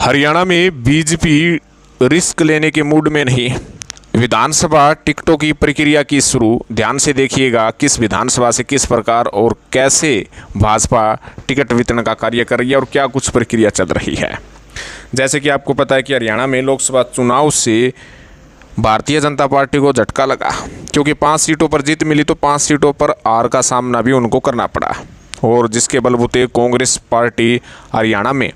हरियाणा में BJP risk लेने के मूड में नहीं। विधानसभा टिकटों की प्रक्रिया की शुरू। ध्यान से देखिएगा किस विधानसभा से किस प्रकार और कैसे भाजपा टिकट वितरण का कार्य कर रही है और क्या कुछ प्रक्रिया चल रही है। जैसे कि आपको पता है कि हरियाणा में लोकसभा चुनाव से भारतीय जनता पार्टी को झटका लगा, क्योंकि 5 सीटों पर जीत मिली तो 5 सीटों पर हार का सामना भी उनको करना पड़ा, और जिसके बलबूते कांग्रेस पार्टी हरियाणा में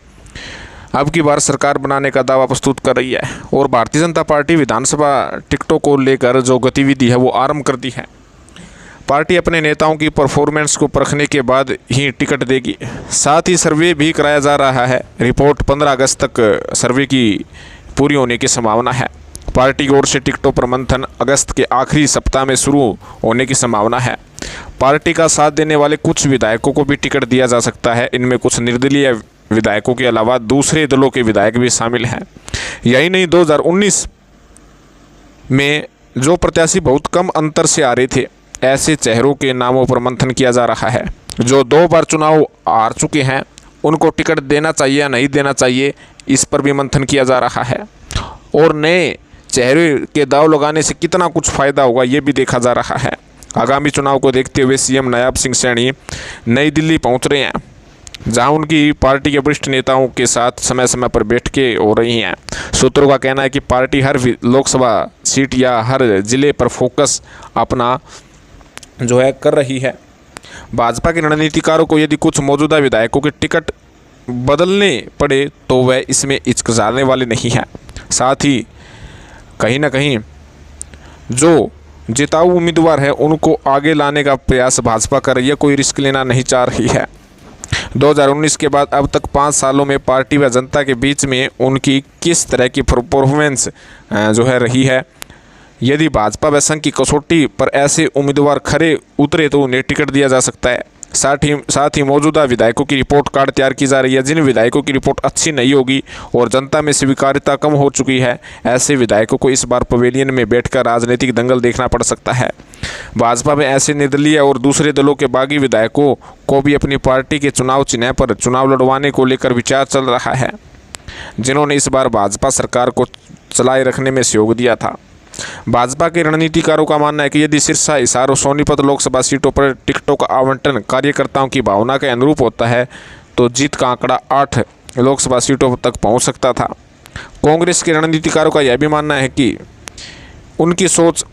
अब की बार सरकार बनाने का दावा प्रस्तुत कर रही है। और भारतीय जनता पार्टी विधानसभा टिकटों को लेकर जो गतिविधि है वो आरंभ कर दी है। पार्टी अपने नेताओं की परफॉर्मेंस को परखने के बाद ही टिकट देगी। साथ ही सर्वे भी कराया जा रहा है। रिपोर्ट 15 अगस्त तक सर्वे की पूरी होने की संभावना है। पार्टी की ओर से टिकटों पर मंथन अगस्त के आखिरी सप्ताह में शुरू होने की संभावना है। पार्टी का साथ देने वाले कुछ विधायकों को भी टिकट दिया जा सकता है। इनमें कुछ निर्दलीय विधायकों के अलावा दूसरे दलों के विधायक भी शामिल हैं। यही नहीं, 2019 में जो प्रत्याशी बहुत कम अंतर से आ रहे थे, ऐसे चेहरों के नामों पर मंथन किया जा रहा है। जो 2 बार चुनाव हार चुके हैं उनको टिकट देना चाहिए या नहीं देना चाहिए, इस पर भी मंथन किया जा रहा है। और नए चेहरे के दाव लगाने से कितना कुछ फायदा होगा ये भी देखा जा रहा है। आगामी चुनाव को देखते हुए सीएम नायब सिंह सैनी नई दिल्ली पहुंच रहे हैं, जहां उनकी पार्टी के वरिष्ठ नेताओं के साथ समय समय पर बैठकें हो रही हैं। सूत्रों का कहना है कि पार्टी हर लोकसभा सीट या हर जिले पर फोकस अपना जो है कर रही है। भाजपा के रणनीतिकारों को यदि कुछ मौजूदा विधायकों के टिकट बदलने पड़े तो वह इसमें हिचकिचाने वाले नहीं हैं। साथ ही कहीं ना कहीं जो जिताऊ उम्मीदवार है उनको आगे लाने का प्रयास भाजपा कर रही है, कोई रिस्क लेना नहीं चाह रही है। 2019 के बाद अब तक 5 सालों में पार्टी व जनता के बीच में उनकी किस तरह की परफॉर्मेंस जो है रही है। यदि भाजपा व संघ की कसौटी पर ऐसे उम्मीदवार खरे उतरे तो उन्हें टिकट दिया जा सकता है। साथ ही मौजूदा विधायकों की रिपोर्ट कार्ड तैयार की जा रही है। जिन विधायकों की रिपोर्ट अच्छी नहीं होगी और जनता में स्वीकार्यता कम हो चुकी है, ऐसे विधायकों को इस बार पवेलियन में बैठकर राजनीतिक दंगल देखना पड़ सकता है। भाजपा में ऐसे निर्दलीय और दूसरे दलों के बागी विधायकों को भी अपनी पार्टी के चुनाव चिन्ह पर चुनाव लड़वाने को लेकर विचार चल रहा है, जिन्होंने इस बार भाजपा सरकार को चलाए रखने में सहयोग दिया था। भाजपा के रणनीतिकारों का मानना है कि यदि सिरसा, हिसार और सोनीपत लोकसभा सीटों पर टिकटों का आवंटन कार्यकर्ताओं की भावना के अनुरूप होता है तो जीत का आंकड़ा 8 लोकसभा सीटों तक पहुंच सकता था। कांग्रेस के रणनीतिकारों का यह भी मानना है कि उनकी सोच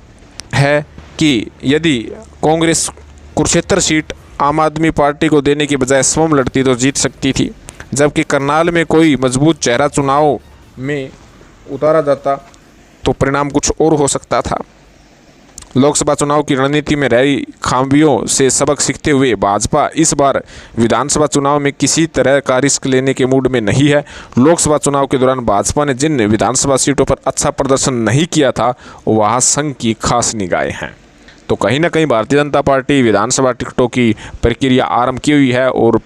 है कि यदि कांग्रेस कुरुक्षेत्र सीट आम आदमी पार्टी को देने की बजाय स्वयं लड़ती तो जीत सकती थी, जबकि करनाल में कोई मजबूत चेहरा चुनाव में उतारा जाता तो परिणाम कुछ और हो सकता था। लोकसभा चुनाव की रणनीति में रही खामियों से सबक सीखते हुए भाजपा इस बार विधानसभा चुनाव में किसी तरह का रिस्क लेने के मूड में नहीं है। लोकसभा चुनाव के दौरान भाजपा ने जिन विधानसभा सीटों पर अच्छा प्रदर्शन नहीं किया था वहाँ संघ की खास निगाहें हैं। तो कहीं ना कहीं भारतीय जनता पार्टी विधानसभा टिकटों की प्रक्रिया आरंभ की हुई है, और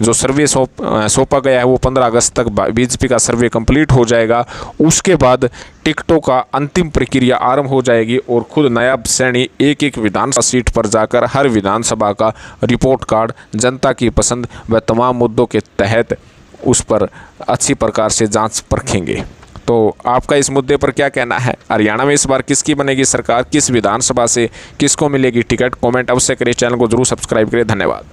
जो सर्वे सौंपा गया है वो 15 अगस्त तक बीजेपी का सर्वे कंप्लीट हो जाएगा। उसके बाद टिकटों का अंतिम प्रक्रिया आरंभ हो जाएगी और खुद नायब सैनी एक एक विधानसभा सीट पर जाकर हर विधानसभा का रिपोर्ट कार्ड जनता की पसंद व तमाम मुद्दों के तहत उस पर अच्छी प्रकार से जाँच परखेंगे। तो आपका इस मुद्दे पर क्या कहना है? हरियाणा में इस बार किसकी बनेगी सरकार, किस विधानसभा से किसको मिलेगी टिकट? कमेंट अवश्य करें, चैनल को जरूर सब्सक्राइब करें। धन्यवाद।